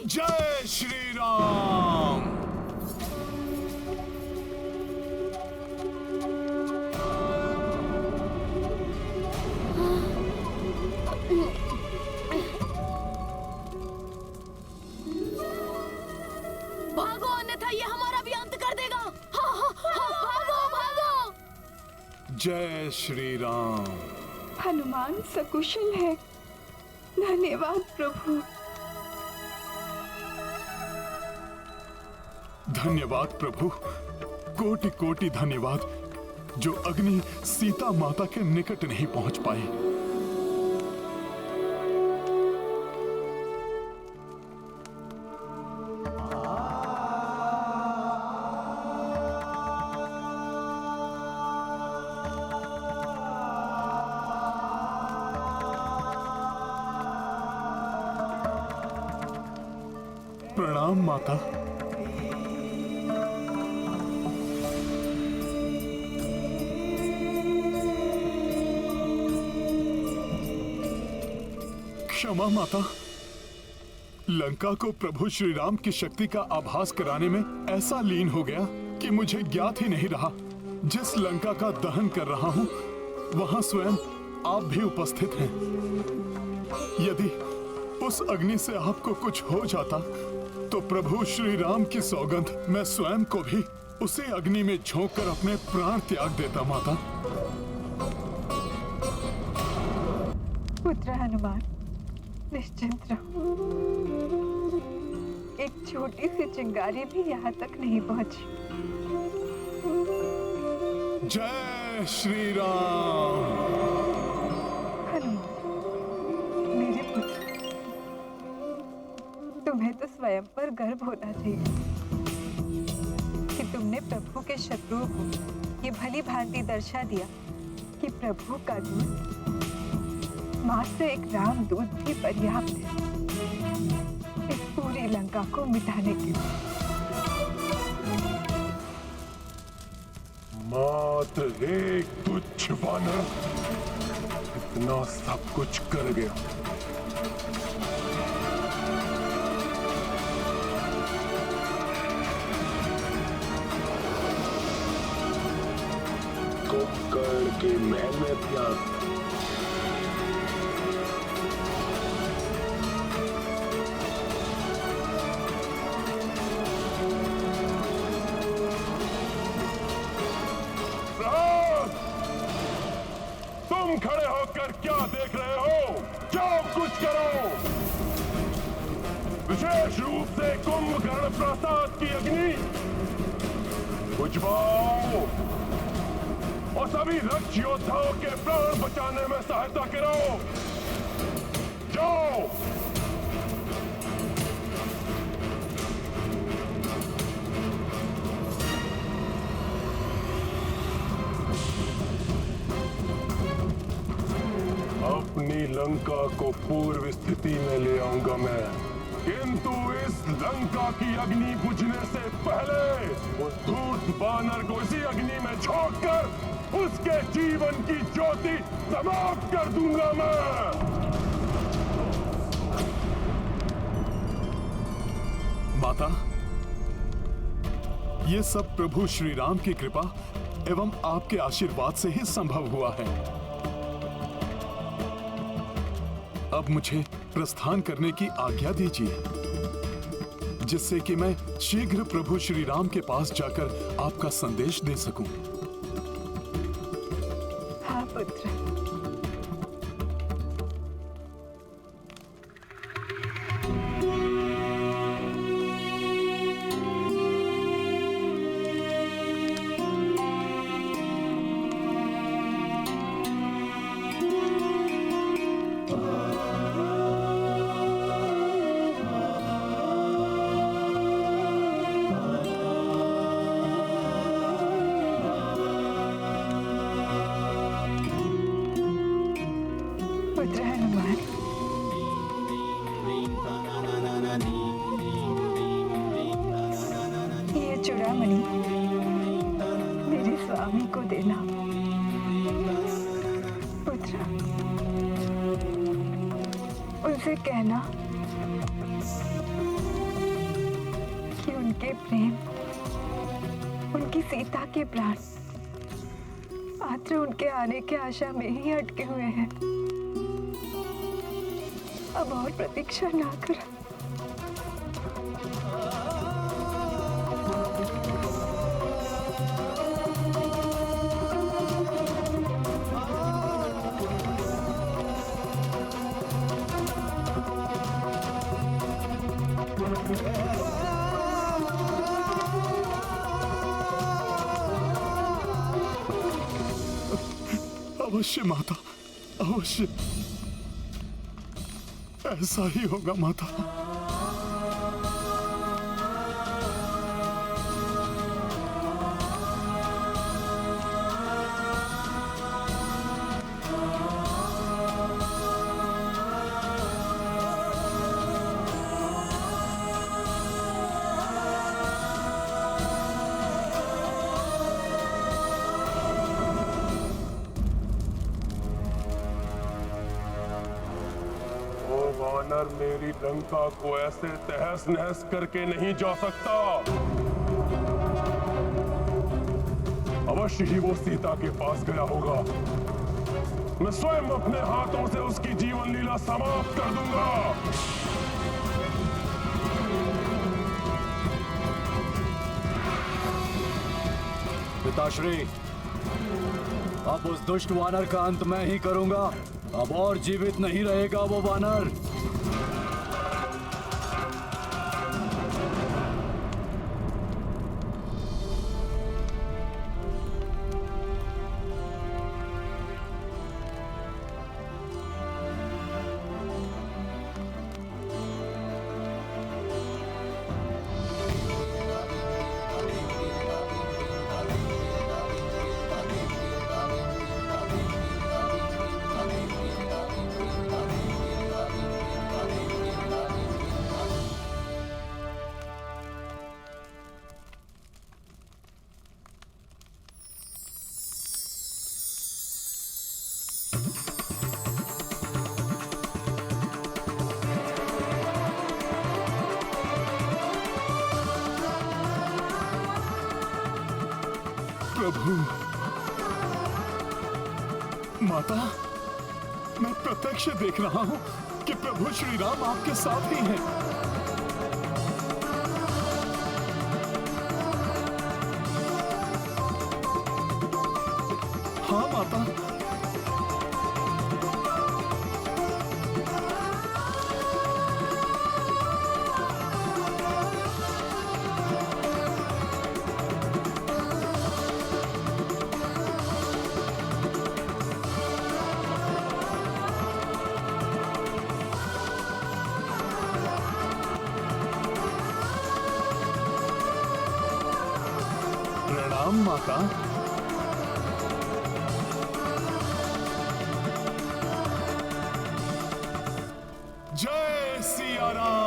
जय श्री राम। भागो, अन्यथा ये हमारा भी अंत कर देगा। भागो भागो। जय श्री राम। हनुमान सकुशल है। धन्यवाद प्रभु। धन्यवाद प्रभु, कोटि कोटि धन्यवाद जो अग्नि सीता माता के निकट नहीं पहुंच पाई। प्रणाम माता। क्षमा माता, लंका को प्रभु श्री राम की शक्ति का आभास कराने में ऐसा लीन हो गया कि मुझे ज्ञात ही नहीं रहा। जिस लंका का दहन कर रहा हूं वहां स्वयं आप भी उपस्थित हैं। यदि उस अग्नि से आपको कुछ हो जाता तो प्रभु श्री राम की सौगंध मैं स्वयं को भी उसी अग्नि में झोंककर अपने प्राण त्याग देता माता। पुत्र हनुमान, निश्चिंत रहो। एक छोटी सी चिंगारी भी यहाँ तक नहीं पहुंची। जय श्री राम। हनुमान, मेरे पुत्र, तुम्हें तो स्वयं पर गर्व होना चाहिए कि तुमने प्रभु के शत्रुओं को ये भली भांति दर्शा दिया कि प्रभु का दूत, मात्र एक राम दूत भी पर्याप्त है इस पूरी लंका को मिटाने के लिए। मात्र एक तुच्छ वानर इतना सब कुछ कर गया। कुंभकर्ण के महल में था। तुम खड़े होकर क्या देख रहे हो? जाओ कुछ करो। विशेष रूप से कुंभकर्ण प्रासाद की अग्नि बुझवाओ और सभी रक्ष योद्धाओं के प्राण बचाने में सहायता करो। जाओ। अपनी लंका को पूर्व स्थिति में ले आऊंगा मैं, किंतु इस लंका की अग्नि बुझने से पहले उस धूर्त वानर को इसी अग्नि में झोंककर उसके जीवन की ज्योति समाप्त कर दूंगा मैं। माता, ये सब प्रभु श्री राम की कृपा एवं आपके आशीर्वाद से ही संभव हुआ है। अब मुझे प्रस्थान करने की आज्ञा दीजिए, जिससे कि मैं शीघ्र प्रभु श्री राम के पास जाकर आपका संदेश दे सकूं। हाँ पुत्र। पुत्र हनुमान, ये चूड़ामणि मेरे स्वामी को देना। पुत्र, उनसे कहना उनके प्रेम, उनकी सीता के प्राण मात्र उनके आने के आशा में ही अटके हुए हैं। अब और प्रतीक्षा ना कर। अवश्य माता, अवश्य ऐसा ही होगा माता। वानर मेरी लंका को ऐसे तहस नहस करके नहीं जा सकता। अवश्य ही वो सीता के पास गया होगा। मैं स्वयं अपने हाथों से उसकी जीवन लीला समाप्त कर दूंगा। पिताश्री, अब उस दुष्ट वानर का अंत मैं ही करूंगा। अब और जीवित नहीं रहेगा वो वानर। प्रभु, माता, मैं प्रत्यक्ष देख रहा हूं कि प्रभु श्री राम आपके साथ ही हैं। हाँ माता, प्रणाम माता। जय सिया राम।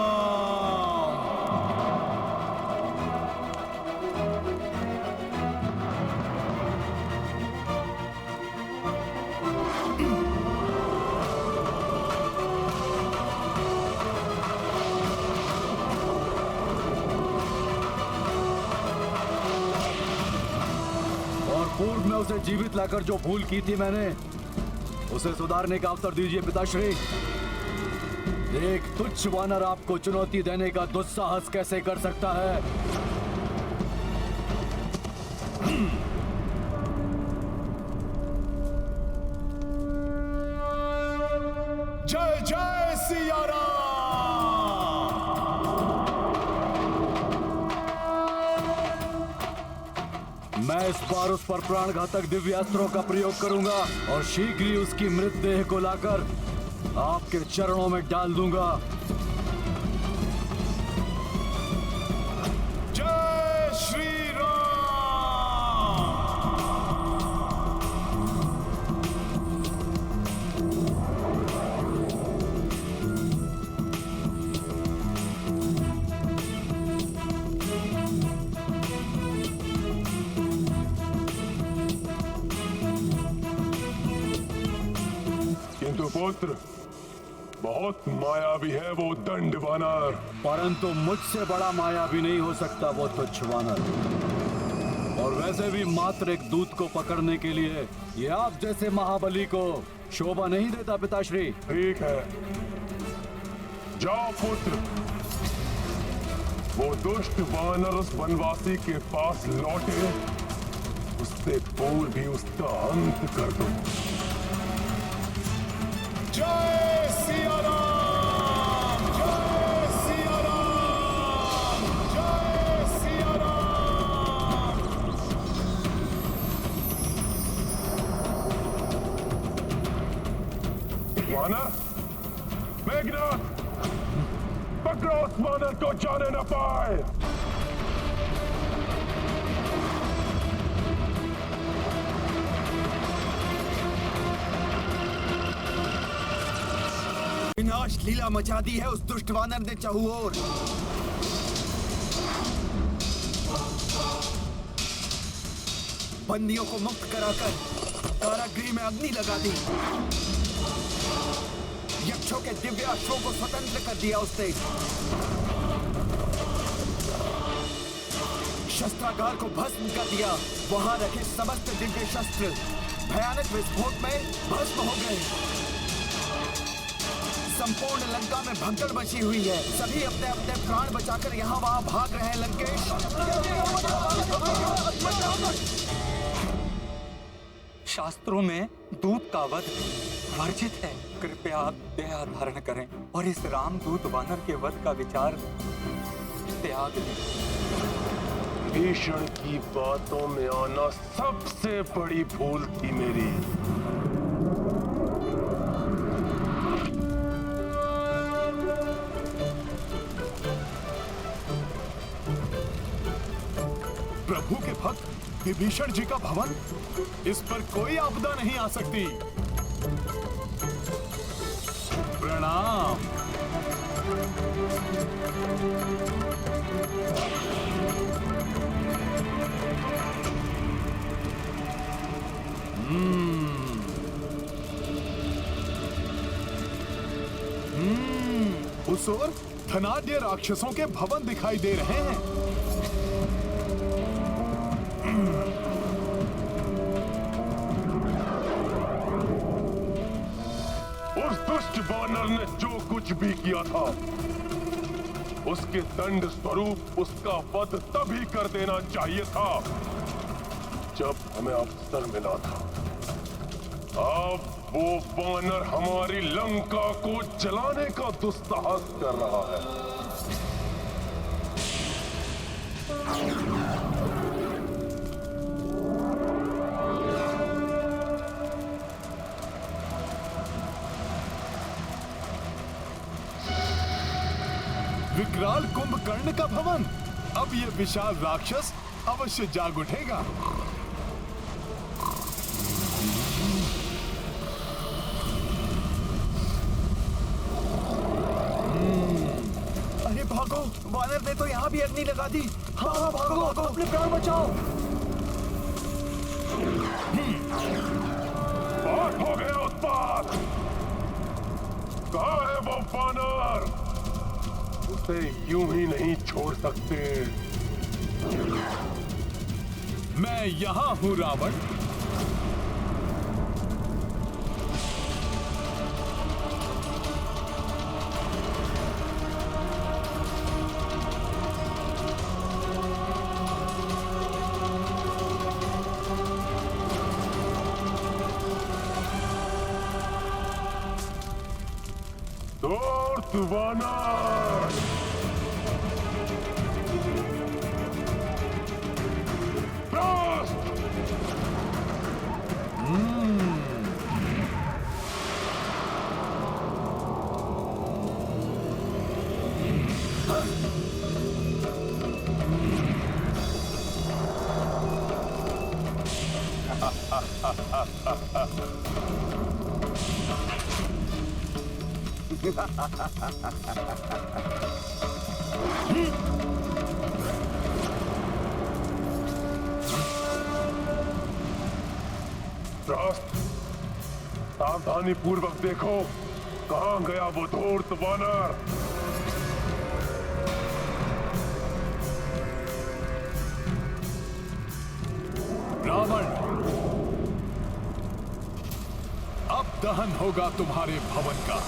पूर्व में उसे जीवित लाकर जो भूल की थी मैंने, उसे सुधारने का अवसर दीजिए पिताश्री। एक तुच्छ वानर आपको चुनौती देने का दुस्साहस कैसे कर सकता है? जय जय सिया राम। मैं इस बार उस पर प्राणघातक दिव्यास्त्रों का प्रयोग करूंगा और शीघ्र ही उसकी मृतदेह को लाकर आपके चरणों में डाल दूंगा। जय श्री राम। किंतु पुत्र, बहुत मायावी है वो दंड वानर। परंतु मुझसे बड़ा मायावी नहीं हो सकता वो तुच्छ वानर। और वैसे भी मात्र एक दूत को पकड़ने के लिए ये आप जैसे महाबली को शोभा नहीं देता पिताश्री। ठीक है, जाओ पुत्र, वो दुष्ट वानर उस वनवासी के पास लौटे, उससे पूर्व भी उसका अंत कर दो। जय सिया राम, जय सिया राम, जय सिया राम। वानर, मेघनाथ, पकड़ो उस वानर को, जाने न पाए। विनाश लीला मचा दी है उस दुष्ट वानर ने चहुओर। बंदियों को मुक्त कराकर कारागृह में अग्नि लगा दी। यक्षों के दिव्य अश्वों को स्वतंत्र कर दिया उसने। शस्त्रागार को भस्म कर दिया। वहां रखे समस्त दिव्य शस्त्र भयानक विस्फोट में भस्म हो गए। संपूर्ण लंका में भगदड़ मची हुई है। सभी अपने अपने प्राण बचाकर यहाँ वहाँ भाग रहे हैं लंकेश। शास्त्रों में दूत का वध वर्जित है। कृपया आप दया धारण करें और इस रामदूत वानर के वध का विचार त्याग दें। भीषण की बातों में आना सबसे बड़ी भूल थी मेरी। प्रभु के भक्त विभीषण जी का भवन, इस पर कोई आपदा नहीं आ सकती। प्रणाम। उस ओर धनाढ्य राक्षसों के भवन दिखाई दे रहे हैं। उस दुष्ट वानर ने जो कुछ भी किया था, उसके दंड स्वरूप उसका वध तभी कर देना चाहिए था जब हमें अवसर मिला था। अब वो वानर हमारी लंका को जलाने का दुस्साहस कर रहा है। विकराल कुंभकर्ण का भवन, अब ये विशाल राक्षस अवश्य जाग उठेगा। अरे भागो, वानर ने तो यहाँ भी अग्नि लगा दी। हाँ हाँ भागो भागो, अपने प्राण बचाओ। बहुत हो गया उत्पात। कहाँ है वो वानर? उसे यूं ही नहीं छोड़ सकते। मैं यहाँ हूँ रावण। दूत वानर, ब्लास्ट! ब्लास्ट! सावधानी पूर्वक देखो, कहां गया वो धूर्त वानर? रावण, अब दहन होगा तुम्हारे भवन का।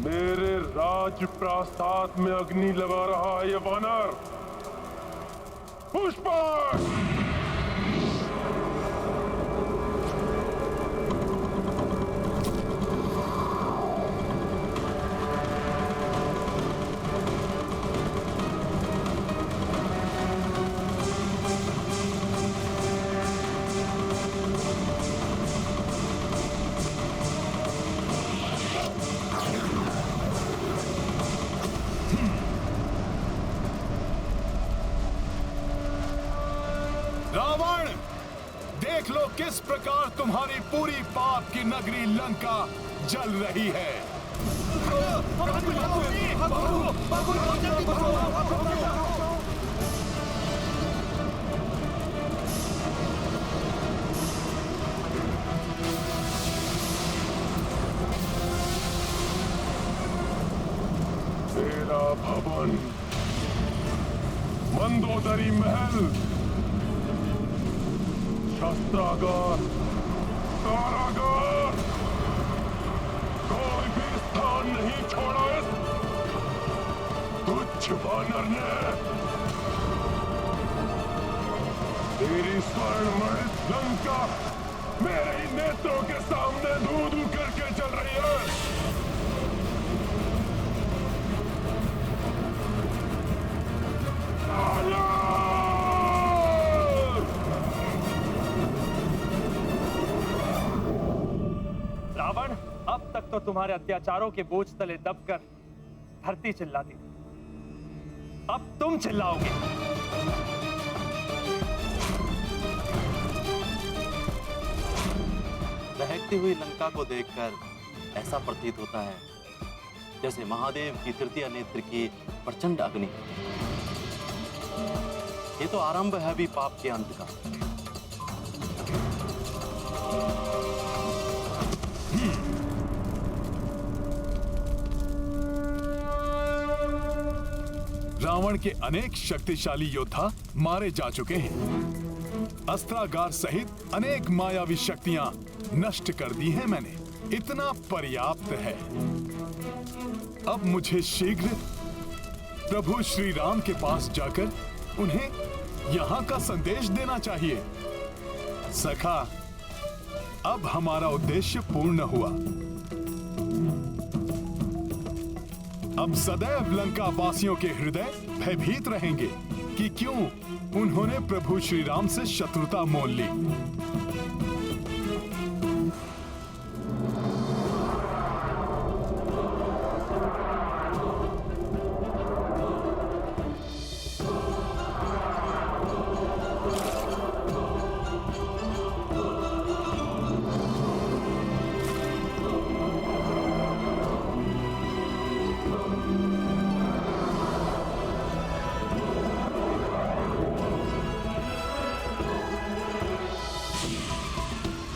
मेरे राज प्रासाद में अग्नि लगा रहा है ये वानर। पुष्पक! रावण, देख लो किस प्रकार तुम्हारी पूरी पाप की नगरी लंका जल रही है। मेरा भवन, मंदोदरी महल, शस्त्रागार, कारागार, कोई भी स्थान नहीं छोड़ा इस तुच्छ वानर ने। तेरी स्वर्णमणि लंका मेरे ही नेत्रों के सामने धू-धू करके चल रही है। रावण, अब तक तो तुम्हारे अत्याचारों के बोझ तले दबकर धरती चिल्लाती, अब तुम चिल्लाओगे। बहकती हुई लंका को देखकर ऐसा प्रतीत होता है जैसे महादेव की तृतीय नेत्र की प्रचंड अग्नि। ये तो आरंभ है अभी पाप के अंत का। रावण के अनेक शक्तिशाली योद्धा मारे जा चुके हैं। अस्त्रागार सहित अनेक मायावी शक्तियां नष्ट कर दी हैं मैंने। इतना पर्याप्त है। अब मुझे शीघ्र प्रभु श्री राम के पास जाकर उन्हें यहाँ का संदेश देना चाहिए। सखा, अब हमारा उद्देश्य पूर्ण हुआ। अब सदैव लंका वासियों के हृदय भयभीत रहेंगे कि क्यों उन्होंने प्रभु श्री राम से शत्रुता मोल ली।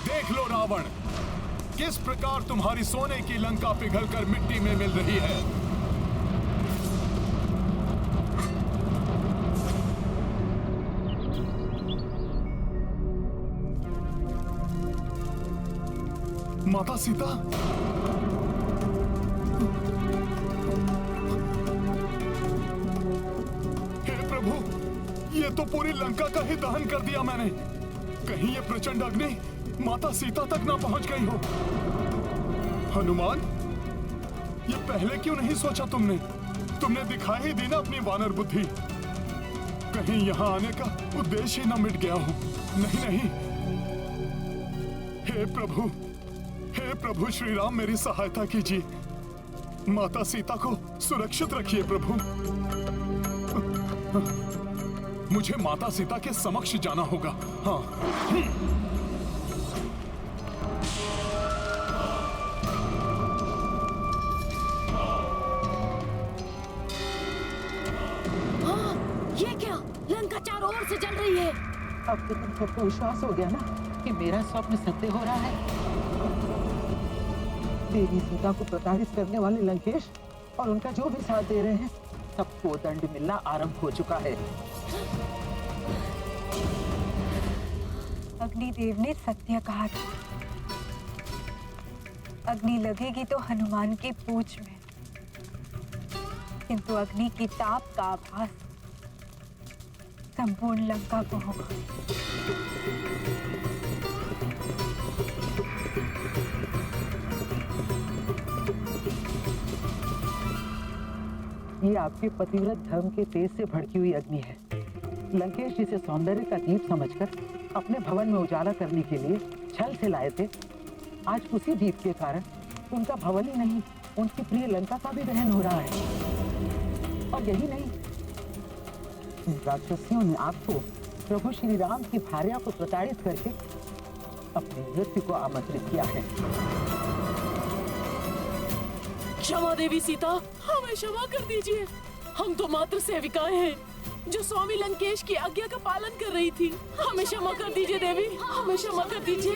देख लो रावण, किस प्रकार तुम्हारी सोने की लंका पिघलकर मिट्टी में मिल रही है। माता सीता, हे प्रभु, ये तो पूरी लंका का ही दहन कर दिया मैंने। कहीं ये प्रचंड अग्नि माता सीता तक ना पहुंच गई हो। हनुमान, ये पहले क्यों नहीं सोचा तुमने? तुमने दिखा ही दी ना अपनी वानर बुद्धि। कहीं यहाँ आने का उद्देश्य ही ना मिट गया हो। नहीं नहीं, हे प्रभु श्री राम, मेरी सहायता कीजिए। माता सीता को सुरक्षित रखिए प्रभु। मुझे माता सीता के समक्ष जाना होगा। हाँ। हाँ, ये क्या? लंका चारों ओर से जल रही है। अब तो तुम सबको विश्वास हो गया ना कि मेरा स्वप्न सत्य हो रहा है। देवी सीता को प्रताड़ित करने वाले लंकेश और उनका जो भी साथ दे रहे हैं, सबको दंड मिलना आरंभ हो चुका है। अग्निदेव ने सत्य कहा था। अग्नि लगेगी तो हनुमान की पूंछ में, किंतु अग्नि की ताप का आभास संपूर्ण लंका को होगा। ये आपके पतिव्रत धर्म के तेज से भड़की हुई अग्नि है। लंकेश जिसे सौंदर्य का दीप समझकर अपने भवन में उजाला करने के लिए छल से लाए थे, आज उसी दीप के कारण उनका भवन ही नहीं, उनकी प्रिय लंका का भी दहन हो रहा है। और यही नहीं, इन राक्षसियों ने आपको प्रभु श्री राम की भार्या को प्रताड़ित करके अपने मृत्यु को आमंत्रित किया है। क्षमा देवी सीता, हमें क्षमा कर दीजिए। हम तो मात्र सेविकाएं हैं जो स्वामी लंकेश की आज्ञा का पालन कर रही थी। हमें क्षमा कर दीजिए देवी, हमें क्षमा कर दीजिए।